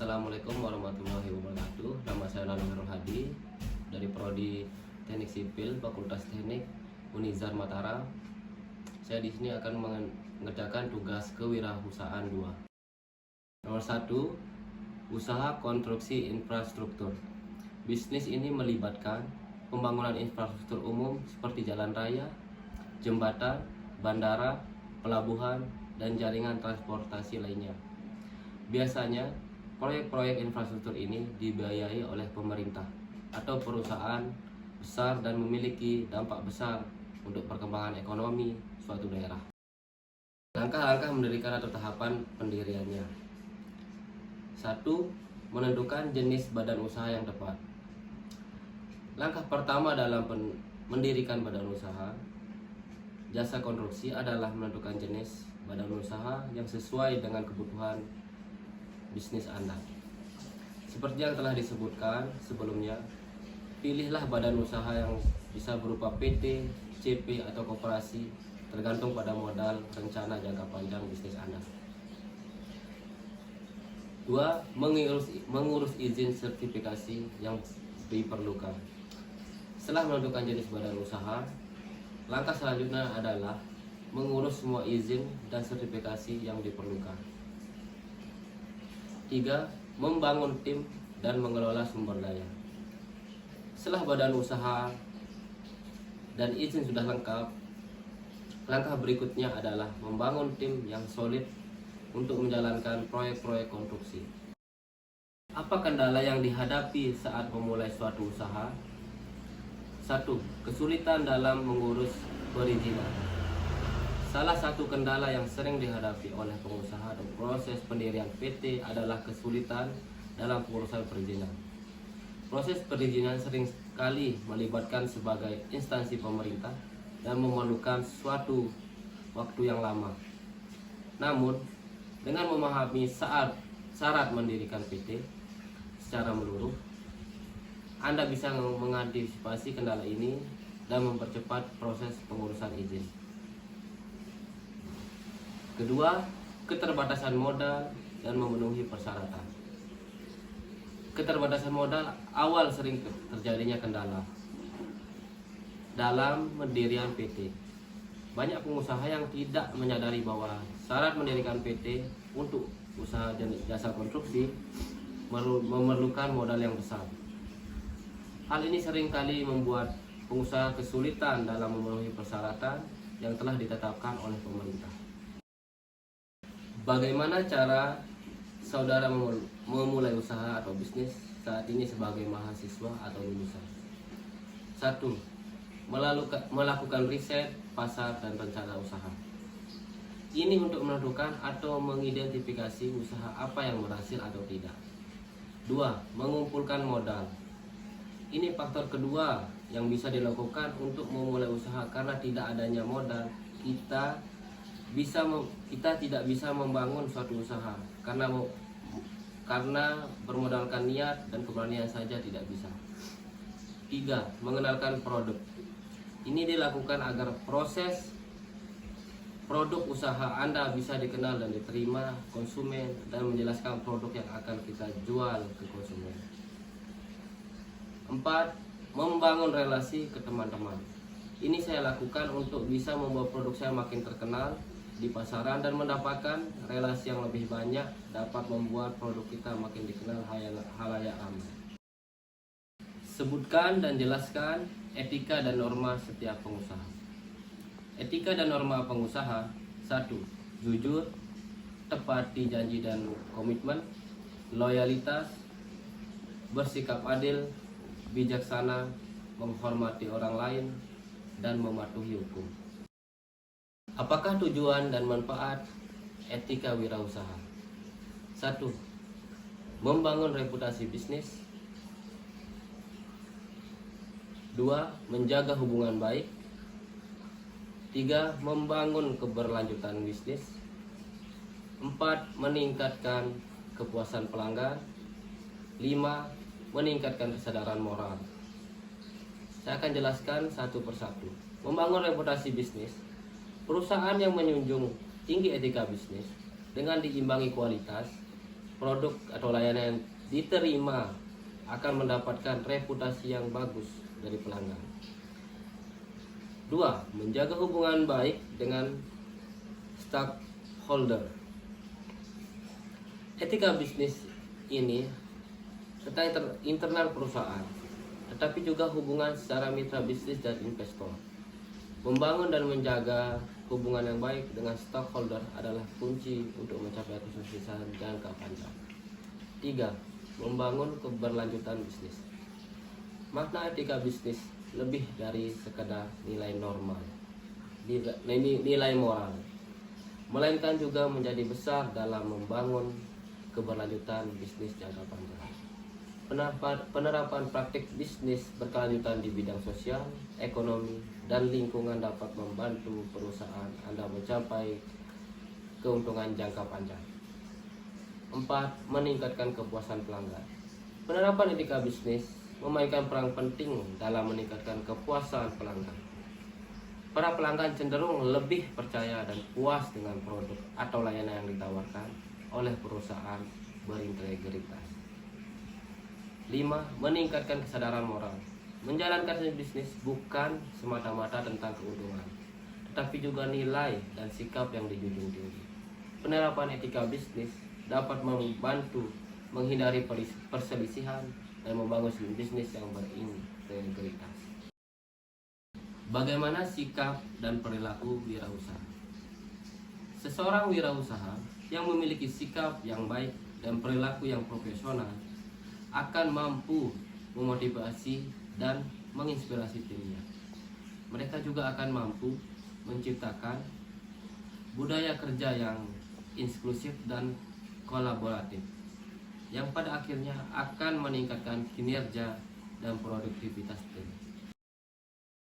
Assalamualaikum warahmatullahi wabarakatuh. Nama saya Lano Herul Hadi dari Prodi Teknik Sipil Fakultas Teknik Unizar Mataram. Saya di sini akan mengerjakan tugas kewirausahaan 2. Nomor 1, usaha konstruksi infrastruktur. Bisnis ini melibatkan pembangunan infrastruktur umum seperti jalan raya, jembatan, bandara, pelabuhan, dan jaringan transportasi lainnya. Biasanya, proyek-proyek infrastruktur ini dibiayai oleh pemerintah atau perusahaan besar dan memiliki dampak besar untuk perkembangan ekonomi suatu daerah. Langkah-langkah mendirikan atau tahapan pendiriannya. 1. Menentukan jenis badan usaha yang tepat. Langkah pertama dalam mendirikan badan usaha jasa konstruksi adalah menentukan jenis badan usaha yang sesuai dengan kebutuhan bisnis Anda. Seperti yang telah disebutkan sebelumnya, pilihlah badan usaha yang bisa berupa PT, CP, atau koperasi, tergantung pada modal rencana jangka panjang bisnis Anda. 2. Mengurus izin sertifikasi yang diperlukan. Setelah menentukan jenis badan usaha, langkah selanjutnya adalah mengurus semua izin dan sertifikasi yang diperlukan. 3. Membangun tim dan mengelola sumber daya. Setelah badan usaha dan izin sudah lengkap, langkah berikutnya adalah membangun tim yang solid untuk menjalankan proyek-proyek konstruksi. Apa kendala yang dihadapi saat memulai suatu usaha? 1. Kesulitan dalam mengurus perizinan. Salah satu kendala yang sering dihadapi oleh pengusaha dalam proses pendirian PT adalah kesulitan dalam pengurusan perizinan. Proses perizinan sering sekali melibatkan sebagai instansi pemerintah dan memerlukan suatu waktu yang lama. Namun, dengan memahami syarat mendirikan PT secara menyeluruh, Anda bisa mengantisipasi kendala ini dan mempercepat proses pengurusan izin. Kedua, keterbatasan modal dan memenuhi persyaratan. Keterbatasan modal awal sering terjadinya kendala dalam pendirian PT. Banyak pengusaha yang tidak menyadari bahwa syarat mendirikan PT untuk usaha jasa konstruksi memerlukan modal yang besar. Hal ini seringkali membuat pengusaha kesulitan dalam memenuhi persyaratan yang telah ditetapkan oleh pemerintah. Bagaimana cara saudara memulai usaha atau bisnis saat ini sebagai mahasiswa atau lulusan? 1. Melakukan riset pasar dan rencana usaha. Ini untuk menentukan atau mengidentifikasi usaha apa yang berhasil atau tidak. 2. Mengumpulkan modal. Ini faktor kedua yang bisa dilakukan untuk memulai usaha, karena tidak adanya modal kita tidak bisa membangun suatu usaha, karena bermodalkan niat dan keberanian saja tidak bisa. 3. Mengenalkan produk. Ini dilakukan agar proses produk usaha Anda bisa dikenal dan diterima konsumen, dan menjelaskan produk yang akan kita jual ke konsumen. 4. Membangun relasi ke teman-teman. Ini saya lakukan untuk bisa membuat produk saya makin terkenal di pasaran dan mendapatkan relasi yang lebih banyak, dapat membuat produk kita makin dikenal halayak ramai. Sebutkan dan jelaskan etika dan norma setiap pengusaha. Etika dan norma pengusaha. 1. Jujur, tepati janji dan komitmen, loyalitas, bersikap adil, bijaksana, menghormati orang lain, dan mematuhi hukum. Apakah tujuan dan manfaat etika wirausaha? 1. Membangun reputasi bisnis. 2. Menjaga hubungan baik. 3. Membangun keberlanjutan bisnis. 4. Meningkatkan kepuasan pelanggan. 5. Meningkatkan kesadaran moral. Saya akan jelaskan satu persatu. Membangun reputasi bisnis. Perusahaan yang menjunjung tinggi etika bisnis dengan diimbangi kualitas, produk atau layanan yang diterima akan mendapatkan reputasi yang bagus dari pelanggan. 2. Menjaga hubungan baik dengan stakeholder. Etika bisnis ini tentang internal perusahaan, tetapi juga hubungan secara mitra bisnis dan investor. Membangun dan menjaga hubungan yang baik dengan stakeholder adalah kunci untuk mencapai kesuksesan jangka panjang. 3. Membangun keberlanjutan bisnis. Makna etika bisnis lebih dari sekadar nilai normal, nilai moral, melainkan juga menjadi besar dalam membangun keberlanjutan bisnis jangka panjang. Penerapan praktik bisnis berkelanjutan di bidang sosial, ekonomi, dan lingkungan dapat membantu perusahaan Anda mencapai keuntungan jangka panjang. 4. Meningkatkan kepuasan pelanggan. Penerapan etika bisnis memainkan peran penting dalam meningkatkan kepuasan pelanggan. Para pelanggan cenderung lebih percaya dan puas dengan produk atau layanan yang ditawarkan oleh perusahaan berintegritas. 5. Meningkatkan kesadaran moral. Menjalankan bisnis bukan semata-mata tentang keuntungan, tetapi juga nilai dan sikap yang dijunjung tinggi. Penerapan etika bisnis dapat membantu menghindari perselisihan dan membangun bisnis yang berintegritas. Bagaimana sikap dan perilaku wirausaha? Seseorang wirausaha yang memiliki sikap yang baik dan perilaku yang profesional akan mampu memotivasi dan menginspirasi timnya. Mereka juga akan mampu menciptakan budaya kerja yang inklusif dan kolaboratif, yang pada akhirnya akan meningkatkan kinerja dan produktivitas tim.